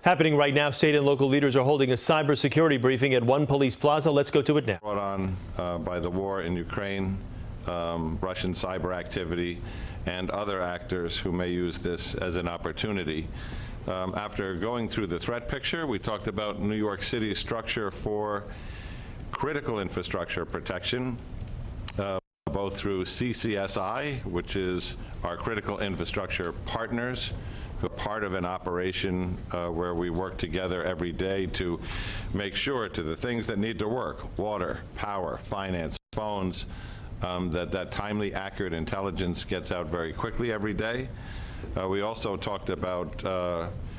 Happening right now, state and local leaders are holding a cybersecurity briefing at One Police Plaza. Let's go to it now. Brought on by the war in Ukraine, Russian cyber activity, and other actors who may use this as an opportunity. After going through the threat picture, we talked about New York City's structure for critical infrastructure protection, both through CCSI, which is our critical infrastructure partners, who are part of an operation where we work together every day to make sure to the things that need to work, water, power, finance, phones, that timely, accurate intelligence gets out very quickly every day. We also talked about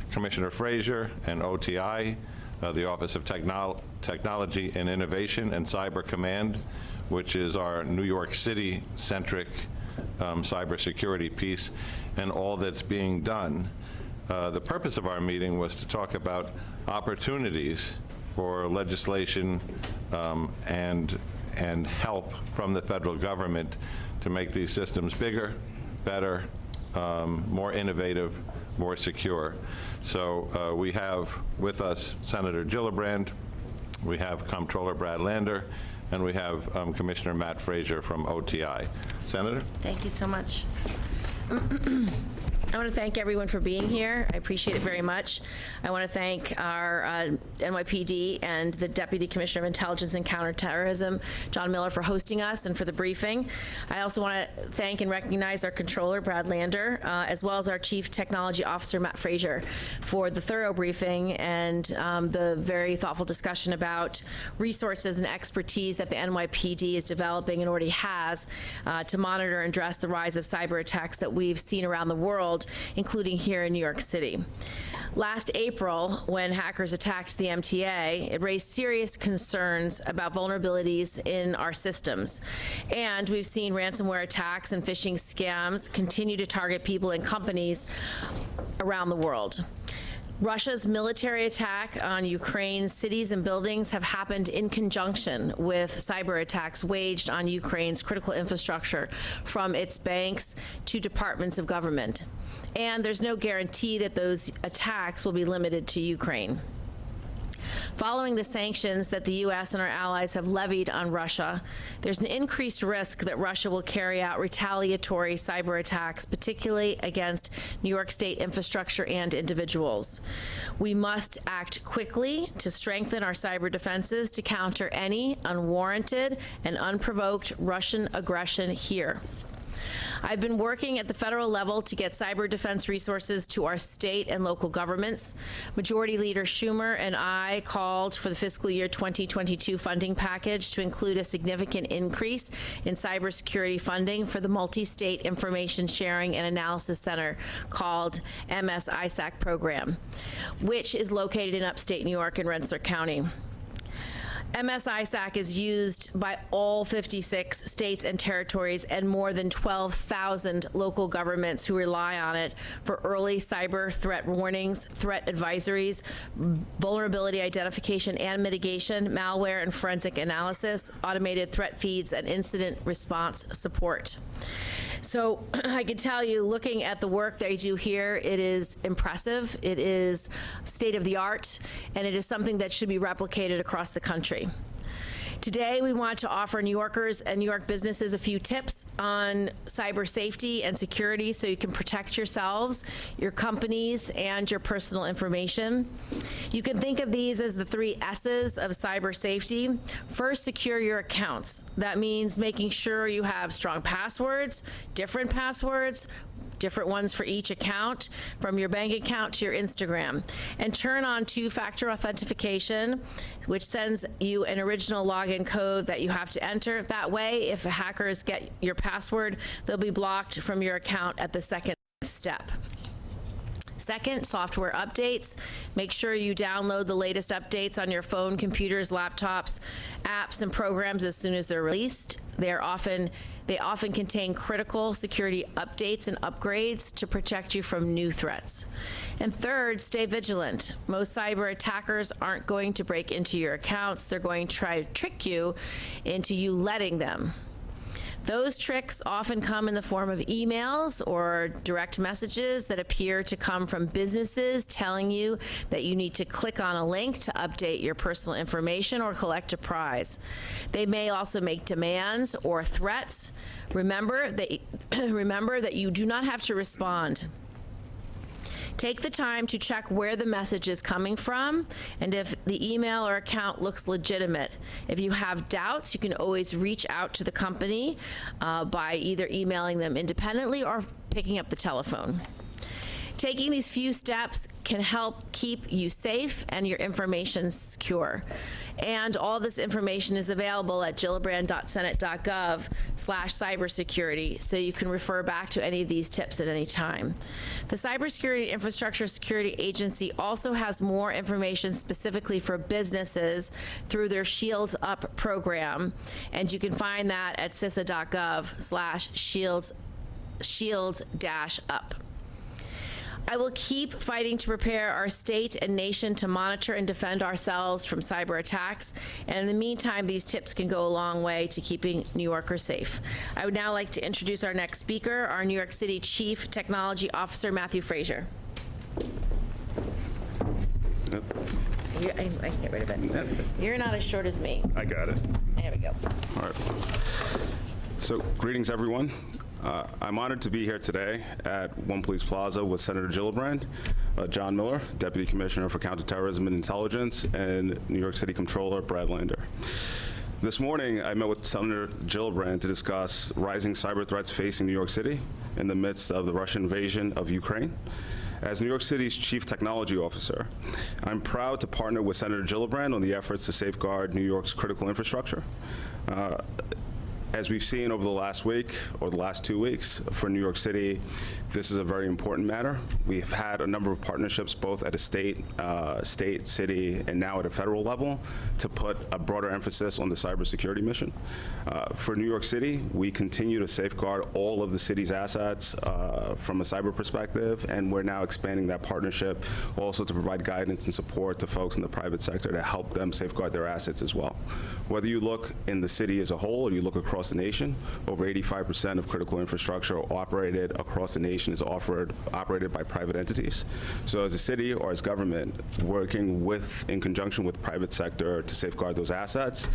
Commissioner Frazier and OTI, the Office of Technology and Innovation and Cyber Command, which is our New York City-centric cybersecurity piece, and all that's being done. The purpose of our meeting was to talk about opportunities for legislation and help from the federal government to make these systems bigger, better, more innovative, more secure. So we have with us Senator Gillibrand, we have Comptroller Brad Lander, and we have Commissioner Matt Frazier from OTI. Senator? Thank you so much. I want to thank everyone for being here. I appreciate it very much. I want to thank our NYPD and the Deputy Commissioner of Intelligence and Counterterrorism, John Miller, for hosting us and for the briefing. I also want to thank and recognize our Controller, Brad Lander, as well as our Chief Technology Officer, Matt Frazier, for the thorough briefing and the very thoughtful discussion about resources and expertise that the NYPD is developing and already has to monitor and address the rise of cyber attacks that we've seen around the world, including here in New York City. Last April, when hackers attacked the MTA, it raised serious concerns about vulnerabilities in our systems. And we've seen ransomware attacks and phishing scams continue to target people and companies around the world. Russia's military attack on Ukraine's cities and buildings have happened in conjunction with cyber attacks waged on Ukraine's critical infrastructure, from its banks to departments of government. And there's no guarantee that those attacks will be limited to Ukraine. Following the sanctions that the U.S. and our allies have levied on Russia, there's an increased risk that Russia will carry out retaliatory cyber attacks, particularly against New York State infrastructure and individuals. We must act quickly to strengthen our cyber defenses to counter any unwarranted and unprovoked Russian aggression here. I've been working at the federal level to get cyber defense resources to our state and local governments. Majority Leader Schumer and I called for the fiscal year 2022 funding package to include a significant increase in cybersecurity funding for the Multi-State Information Sharing and Analysis Center called MS-ISAC program, which is located in upstate New York in Rensselaer County. MS-ISAC is used by all 56 states and territories and more than 12,000 local governments who rely on it for early cyber threat warnings, threat advisories, vulnerability identification and mitigation, malware and forensic analysis, automated threat feeds, and incident response support. So I can tell you, looking at the work they do here, it is impressive, it is state of the art, and it is something that should be replicated across the country. Today, we want to offer New Yorkers and New York businesses a few tips on cyber safety and security so you can protect yourselves, your companies, and your personal information. You can think of these as the 3 S's of cyber safety. First, secure your accounts. That means making sure you have strong passwords, different ones for each account, from your bank account to your Instagram. And turn on 2-factor authentication, which sends you an original login code that you have to enter. That way, if hackers get your password, they'll be blocked from your account at the second step. Second, software updates. Make sure you download the latest updates on your phone, computers, laptops, apps, and programs as soon as they're released. They often contain critical security updates and upgrades to protect you from new threats. And third, stay vigilant. Most cyber attackers aren't going to break into your accounts. They're going to try to trick you into letting them. Those tricks often come in the form of emails or direct messages that appear to come from businesses telling you that you need to click on a link to update your personal information or collect a prize. They may also make demands or threats. Remember that you do not have to respond. Take the time to check where the message is coming from and if the email or account looks legitimate. If you have doubts, you can always reach out to the company by either emailing them independently or picking up the telephone. Taking these few steps can help keep you safe and your information secure. And all this information is available at gillibrand.senate.gov/cybersecurity, so you can refer back to any of these tips at any time. The Cybersecurity Infrastructure Security Agency also has more information specifically for businesses through their Shields Up program, and you can find that at cisa.gov/shields-up. I will keep fighting to prepare our state and nation to monitor and defend ourselves from cyber attacks. And in the meantime, these tips can go a long way to keeping New Yorkers safe. I would now like to introduce our next speaker, our New York City Chief Technology Officer, Matthew Frazier. Yep. I can get rid of it. Yep. You're not as short as me. I got it. There we go. All right. So, greetings, everyone. I'm honored to be here today at One Police Plaza with Senator Gillibrand, John Miller, Deputy Commissioner for Counterterrorism and Intelligence, and New York City Comptroller Brad Lander. This morning, I met with Senator Gillibrand to discuss rising cyber threats facing New York City in the midst of the Russian invasion of Ukraine. As New York City's Chief Technology Officer, I'm proud to partner with Senator Gillibrand on the efforts to safeguard New York's critical infrastructure. As we've seen over the last week or the last 2 weeks for New York City, this is a very important matter. We've had a number of partnerships both at a state, city, and now at a federal level to put a broader emphasis on the cybersecurity mission. For New York City, we continue to safeguard all of the city's assets from a cyber perspective, and we're now expanding that partnership also to provide guidance and support to folks in the private sector to help them safeguard their assets as well. Whether you look in the city as a whole or you look across the nation, over 85% of critical infrastructure operated across the nation is operated by private entities. So as a city or as government, working in conjunction with private sector to safeguard those assets,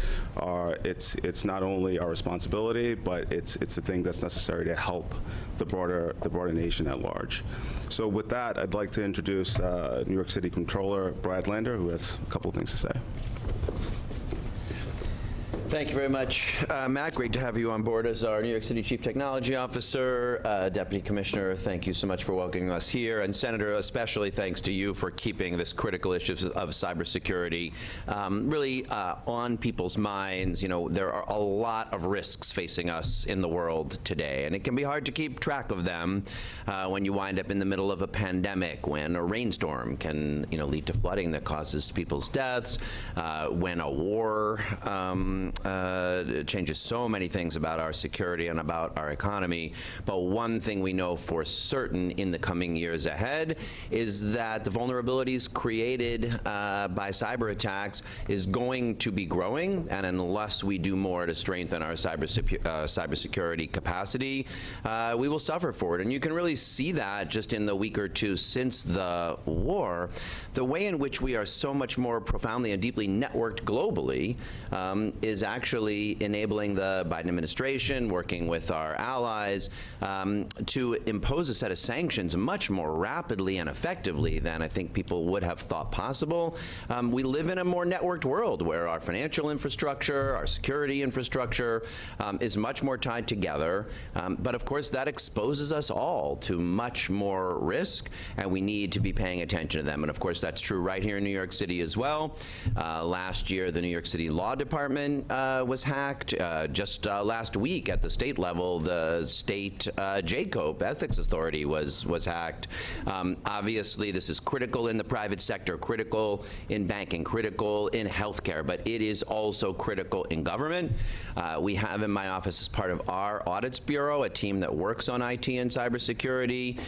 it's not only our responsibility, but it's the thing that's necessary to help the broader nation at large. So with that, I'd like to introduce New York City Comptroller Brad Lander, who has a couple of things to say. Thank you very much, Matt. Great to have you on board as our New York City Chief Technology Officer. Deputy Commissioner, thank you so much for welcoming us here. And Senator, especially thanks to you for keeping this critical issue of cybersecurity really on people's minds. You know, there are a lot of risks facing us in the world today, and it can be hard to keep track of them when you wind up in the middle of a pandemic, when a rainstorm can, lead to flooding that causes people's deaths, when a war changes so many things about our security and about our economy. But one thing we know for certain in the coming years ahead is that the vulnerabilities created by cyber attacks is going to be growing, and unless we do more to strengthen our cybersecurity capacity, we will suffer for it. And you can really see that just in the week or two since the war, the way in which we are so much more profoundly and deeply networked globally is actually enabling the Biden administration, working with our allies, to impose a set of sanctions much more rapidly and effectively than I think people would have thought possible. We live in a more networked world where our financial infrastructure, our security infrastructure is much more tied together. But of course, that exposes us all to much more risk, and we need to be paying attention to them. And of course, that's true right here in New York City as well. Last year, the New York City Law Department was hacked. Just last week at the state level, the state JCOPE Ethics Authority was hacked. Obviously, this is critical in the private sector, critical in banking, critical in healthcare, but it is also critical in government. We have in my office, as part of our Audits Bureau, a team that works on IT and cybersecurity.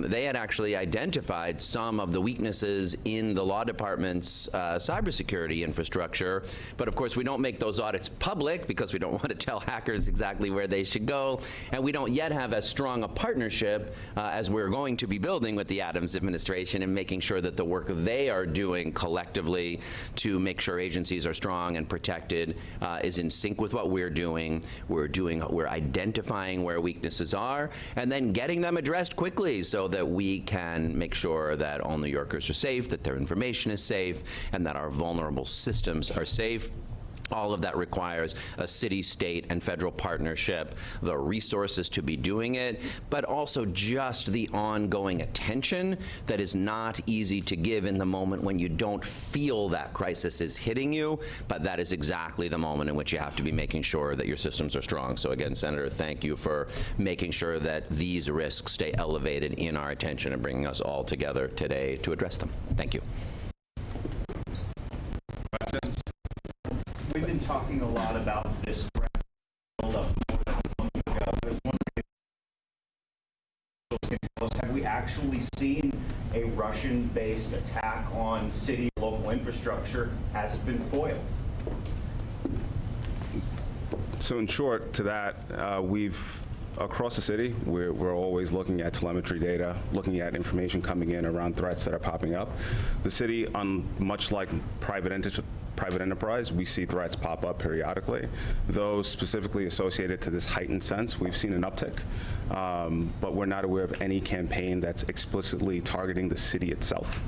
They had actually identified some of the weaknesses in the law department's cybersecurity infrastructure, but of course we don't make those audits it's public because we don't want to tell hackers exactly where they should go, and we don't yet have as strong a partnership as we're going to be building with the Adams administration and making sure that the work they are doing collectively to make sure agencies are strong and protected is in sync with what we're doing. We're identifying where weaknesses are and then getting them addressed quickly so that we can make sure that all New Yorkers are safe, that their information is safe, and that our vulnerable systems are safe. All of that requires a city, state, and federal partnership, the resources to be doing it, but also just the ongoing attention that is not easy to give in the moment when you don't feel that crisis is hitting you, but that is exactly the moment in which you have to be making sure that your systems are strong. So again, Senator, thank you for making sure that these risks stay elevated in our attention and bringing us all together today to address them. Thank you. We've been talking a lot about this threat buildup more than a month ago. I was wondering if you can tell us, have we actually seen a Russian-based attack on city or local infrastructure? Has it been foiled? So in short to that, across the city, we're always looking at telemetry data, looking at information coming in around threats that are popping up. The city, much like private enterprise, we see threats pop up periodically. Those specifically associated to this heightened sense, we've seen an uptick, but we're not aware of any campaign that's explicitly targeting the city itself.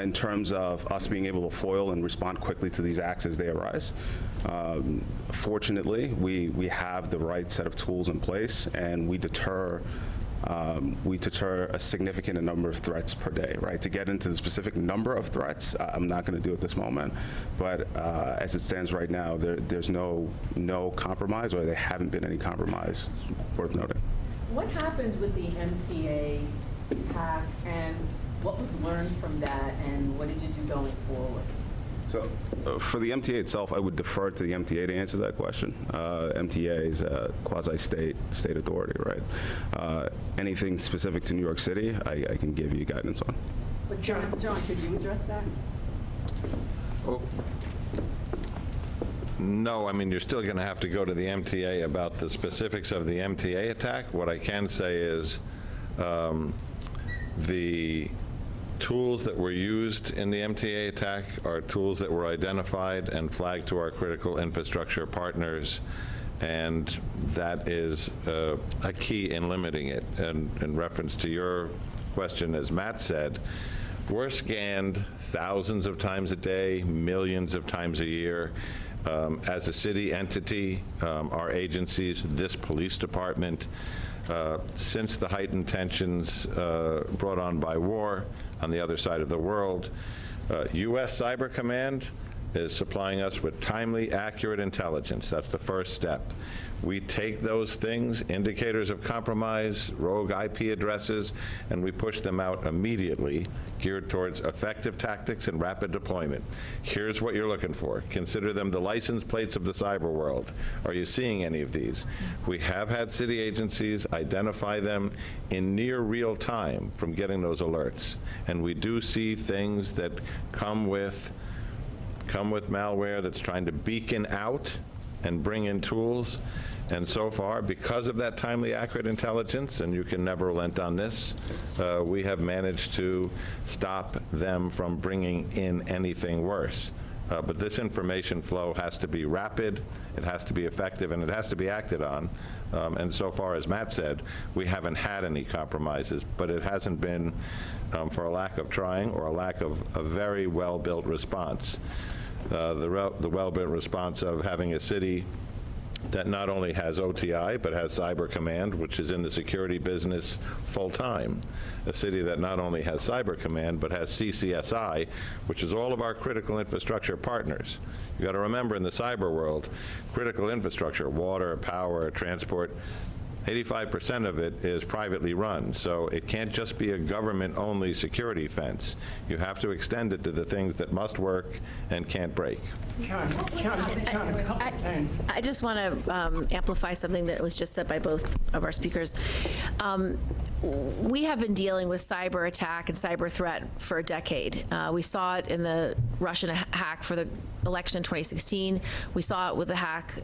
In terms of us being able to foil and respond quickly to these acts as they arise, fortunately, we have the right set of tools in place, and we deter a significant number of threats per day, right? To get into the specific number of threats, I'm not going to do at this moment, but as it stands right now, there's no compromise, or there haven't been any compromise worth noting. What happens with the MTA hack, and what was learned from that, and what did you do going forward? So for the MTA itself, I would defer to the MTA to answer that question. MTA is a quasi-state authority, right? Anything specific to New York City, I can give you guidance on. But John, could you address that? Oh. No, I mean, you're still going to have to go to the MTA about the specifics of the MTA attack. What I can say is the tools that were used in the MTA attack are tools that were identified and flagged to our critical infrastructure partners, and that is a key in limiting it. And in reference to your question, as Matt said, we're scanned thousands of times a day, millions of times a year. As a city entity, our agencies, this police department, since the heightened tensions brought on by war on the other side of the world, U.S. Cyber Command is supplying us with timely, accurate intelligence. That's the first step. We take those things, indicators of compromise, rogue IP addresses, and we push them out immediately, geared towards effective tactics and rapid deployment. Here's what you're looking for. Consider them the license plates of the cyber world. Are you seeing any of these? We have had city agencies identify them in near real time from getting those alerts. And we do see things that come with malware that's trying to beacon out and bring in tools. And so far, because of that timely, accurate intelligence, and you can never relent on this, we have managed to stop them from bringing in anything worse. But this information flow has to be rapid, it has to be effective, and it has to be acted on. And so far, as Matt said, we haven't had any compromises, but it hasn't been for a lack of trying or a lack of a very well-built response. The well-built response of having a city that not only has OTI, but has Cyber Command, which is in the security business full-time. A city that not only has Cyber Command, but has CCSI, which is all of our critical infrastructure partners. You got to remember, in the cyber world, critical infrastructure, water, power, transport, 85% of it is privately run, so it can't just be a government-only security fence. You have to extend it to the things that must work and can't break. John, a couple things. I just want to amplify something that was just said by both of our speakers. We have been dealing with cyber attack and cyber threat for a decade. We saw it in the Russian hack for the election in 2016. We saw it with the hack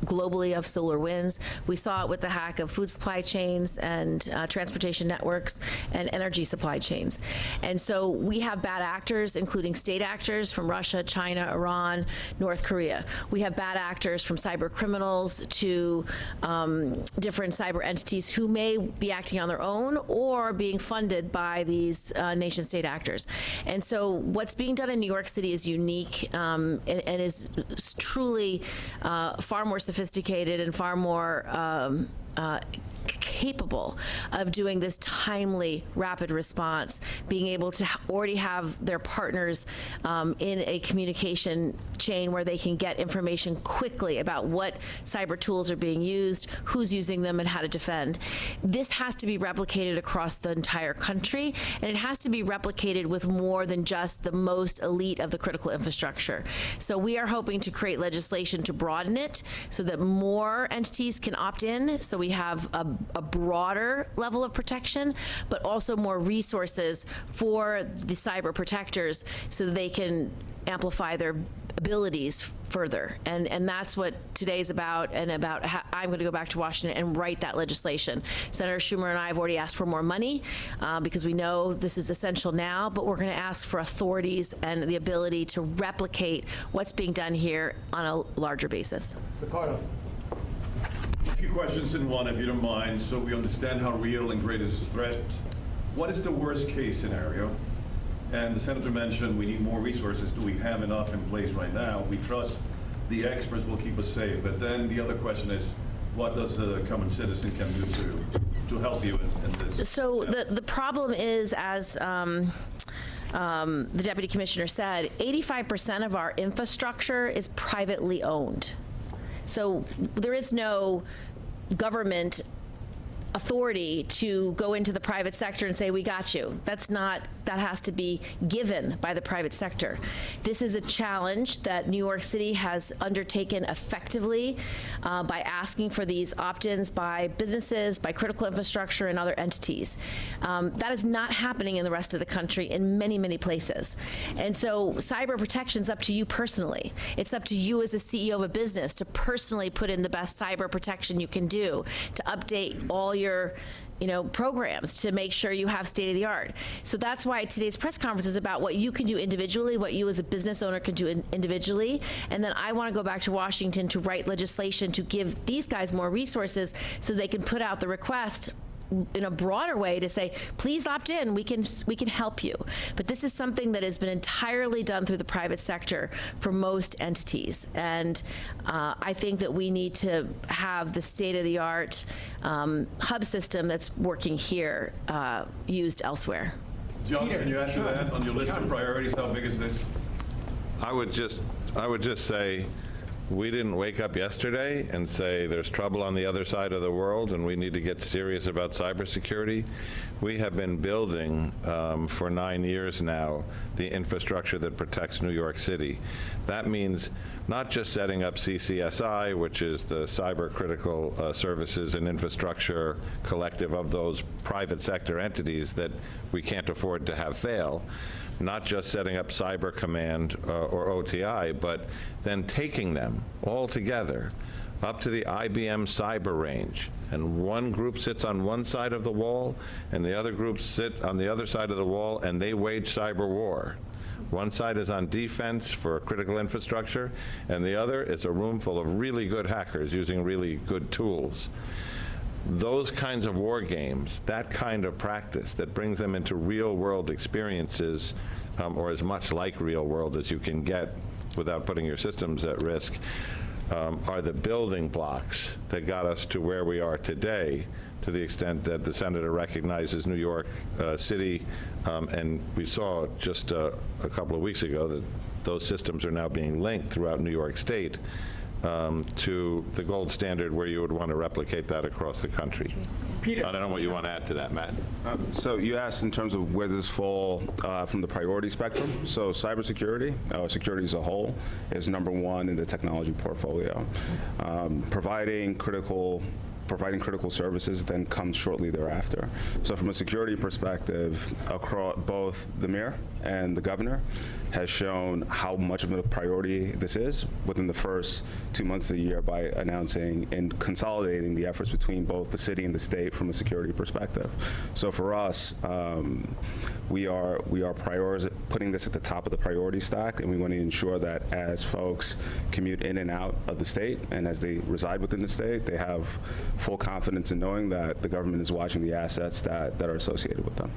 globally of SolarWinds. We saw it with the hack of food supply chains and transportation networks and energy supply chains. And so we have bad actors, including state actors from Russia, China, Iran, North Korea. We have bad actors from cyber criminals to different cyber entities who may be acting on their own or being funded by these nation-state actors. And so what's being done in New York City is unique and is truly far more sophisticated and far more capable of doing this timely, rapid response, being able to already have their partners in a communication chain where they can get information quickly about what cyber tools are being used, who's using them, and how to defend. This has to be replicated across the entire country, and it has to be replicated with more than just the most elite of the critical infrastructure. So we are hoping to create legislation to broaden it so that more entities can opt in, so we have a broader level of protection, but also more resources for the cyber protectors so that they can amplify their abilities further. And that's what today's about, and about how I'm going to go back to Washington and write that legislation. Senator Schumer and I have already asked for more money because we know this is essential now, but we're going to ask for authorities and the ability to replicate what's being done here on a larger basis. Ricardo. A few questions in one, if you don't mind, so we understand how real and great is this threat. What is the worst case scenario? And the senator mentioned we need more resources. Do we have enough in place right now? We trust the experts will keep us safe. But then the other question is, what does a common citizen can do to help you in this? So the problem is, as the Deputy Commissioner said, 85% of our infrastructure is privately owned. So there is no government authority to go into the private sector and say, we got you. That's not, that has to be given by the private sector. This is a challenge that New York City has undertaken effectively by asking for these opt-ins by businesses, by critical infrastructure, and other entities. That is not happening in the rest of the country in many, many places. And so cyber protection is up to you personally. It's up to you as a CEO of a business to personally put in the best cyber protection you can do, to update all your programs to make sure you have state-of-the-art. So that's why today's press conference is about what you can do individually, what you as a business owner can do individually, and then I want to go back to Washington to write legislation to give these guys more resources so they can put out the request in a broader way to say, please opt in, we can help you. But this is something that has been entirely done through the private sector for most entities. And I think that we need to have the state-of-the-art hub system that's working here used elsewhere. John, can you add to that on your list of priorities? How big is this? I would just say, we didn't wake up yesterday and say there's trouble on the other side of the world and we need to get serious about cybersecurity. We have been building for 9 years now the infrastructure that protects New York City. That means not just setting up CCSI, which is the cyber critical services and infrastructure collective of those private sector entities that we can't afford to have fail, not just setting up Cyber Command or OTI, but then taking them all together up to the IBM cyber range. And one group sits on one side of the wall, and the other groups sit on the other side of the wall, and they wage cyber war. One side is on defense for critical infrastructure, and the other is a room full of really good hackers using really good tools. Those kinds of war games, that kind of practice that brings them into real-world experiences, or as much like real world as you can get without putting your systems at risk, are the building blocks that got us to where we are today, to the extent that the senator recognizes New York City, and we saw just a couple of weeks ago that those systems are now being linked throughout New York State. to the gold standard where you would want to replicate that across the country. Peter. I don't know what you want to add to that, Matt. So you asked in terms of where does this fall from the priority spectrum. So cybersecurity, security as a whole, is #1 in the technology portfolio. Providing critical services then comes shortly thereafter. So from a security perspective, across both the mayor and the governor has shown how much of a priority this is within the first 2 months of the year by announcing and consolidating the efforts between both the city and the state from a security perspective. So for us, we are putting this at the top of the priority stack, and we want to ensure that as folks commute in and out of the state and as they reside within the state, they have full confidence in knowing that the government is watching the assets that are associated with them.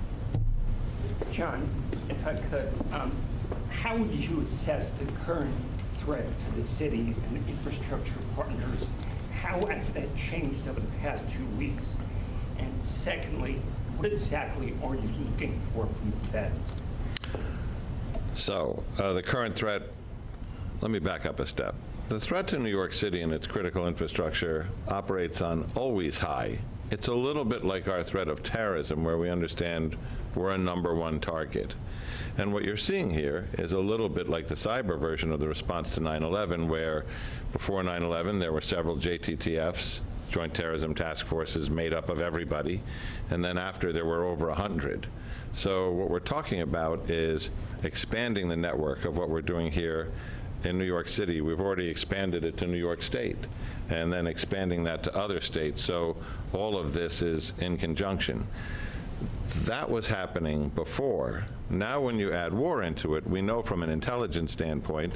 John, if I could, how would you assess the current threat to the city and infrastructure partners? How has that changed over the past 2 weeks? And secondly, what exactly are you looking for from the feds? So the current threat, let me back up a step. The threat to New York City and its critical infrastructure operates on always high. It's a little bit like our threat of terrorism, where we understand we're a #1 target. And what you're seeing here is a little bit like the cyber version of the response to 9/11, where before 9/11 there were several JTTFs, Joint Terrorism Task Forces, made up of everybody, and then after there were over 100. So what we're talking about is expanding the network of what we're doing here in New York City. We've already expanded it to New York State, and then expanding that to other states. So all of this is in conjunction. That was happening before. Now when you add war into it, we know from an intelligence standpoint,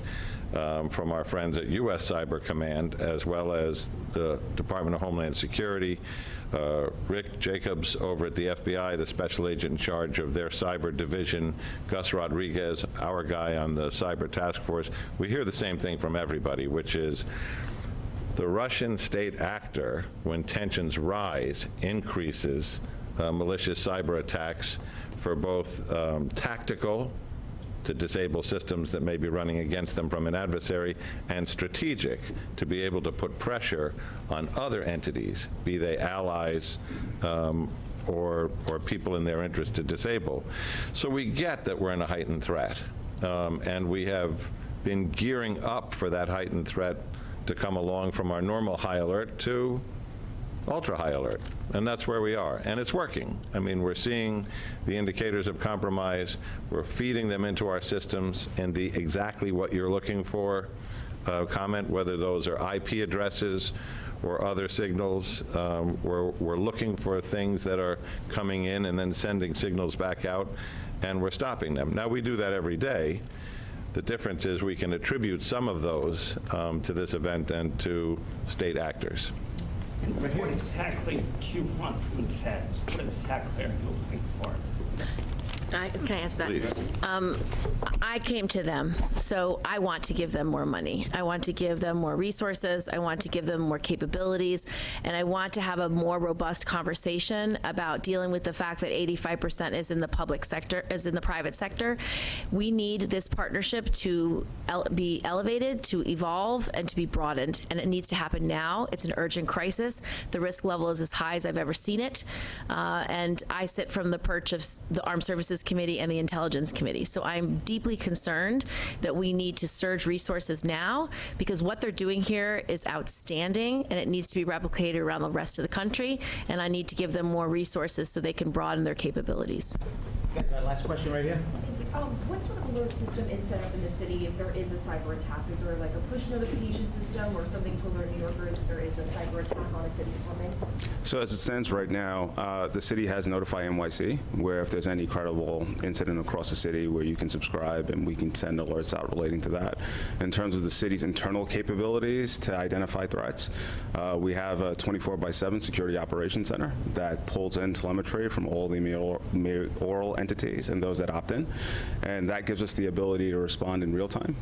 from our friends at U.S. Cyber Command, as well as the Department of Homeland Security, Rick Jacobs over at the FBI, the special agent in charge of their cyber division, Gus Rodriguez, our guy on the cyber task force, we hear the same thing from everybody, which is the Russian state actor, when tensions rise, increases malicious cyber attacks for both tactical, to disable systems that may be running against them from an adversary, and strategic, to be able to put pressure on other entities, be they allies or people in their interest to disable. So we get that we're in a heightened threat, and we have been gearing up for that heightened threat to come along from our normal high alert to ultra high alert, and that's where we are, and it's working. I mean, we're seeing the indicators of compromise, we're feeding them into our systems, and the exactly what you're looking for comment, whether those are IP addresses or other signals, we're looking for things that are coming in and then sending signals back out, and we're stopping them. Now, we do that every day. The difference is we can attribute some of those to this event and to state actors. And what exactly do you want from the feds? What exactly are you looking for? Can I answer that? Please. I came to them, so I want to give them more money. I want to give them more resources. I want to give them more capabilities, and I want to have a more robust conversation about dealing with the fact that 85% is in the public sector, is in the private sector. We need this partnership to be elevated, to evolve, and to be broadened, and it needs to happen now. It's an urgent crisis. The risk level is as high as I've ever seen it, and I sit from the perch of the Armed Services Committee and the Intelligence Committee. So I'm deeply concerned that we need to surge resources now, because what they're doing here is outstanding and it needs to be replicated around the rest of the country, and I need to give them more resources so they can broaden their capabilities. Last question right here. What sort of alert system is set up in the city if there is a cyber attack? Is there like a push notification system or something to alert New Yorkers if there is a cyber attack on a city performance? So as it stands right now, the city has Notify NYC, where if there's any credible incident across the city, where you can subscribe and we can send alerts out relating to that. In terms of the city's internal capabilities to identify threats, we have a 24/7 security operations center that pulls in telemetry from all the mayoral entities and those that opt in. And that gives us the ability to respond in real time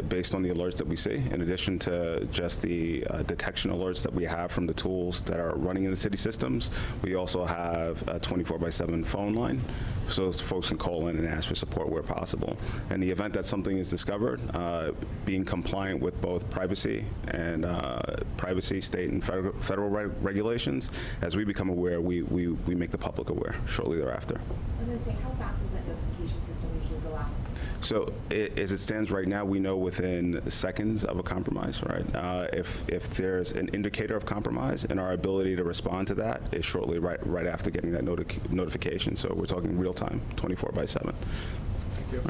based on the alerts that we see, in addition to just the detection alerts that we have from the tools that are running in the city systems. We also have a 24/7 phone line, so folks can call in and ask for support where possible. In the event that something is discovered, being compliant with both privacy and state and federal regulations, as we become aware, we make the public aware shortly thereafter. I was going to say, how fast does that notification system usually go out? So as it stands right now, we know within seconds of a compromise, right? If there's an indicator of compromise, and our ability to respond to that is shortly right after getting that notification. So we're talking real time, 24/7.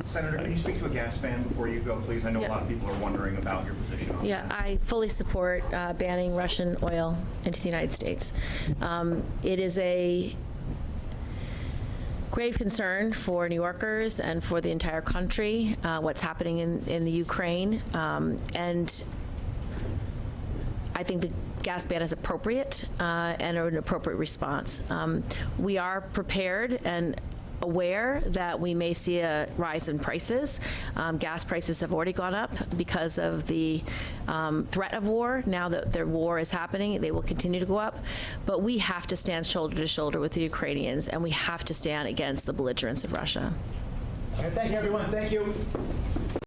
Senator, can you speak to a gas ban before you go, please? I know a lot of people are wondering about your position on Yeah, that. I fully support banning Russian oil into the United States. It is a grave concern for New Yorkers and for the entire country, what's happening in the Ukraine. And I think the gas ban is appropriate and an appropriate response. We are prepared and aware that we may see a rise in prices. Gas prices have already gone up because of the threat of war. Now that the war is happening, they will continue to go up. But we have to stand shoulder to shoulder with the Ukrainians, and we have to stand against the belligerence of Russia. Thank you, everyone. Thank you.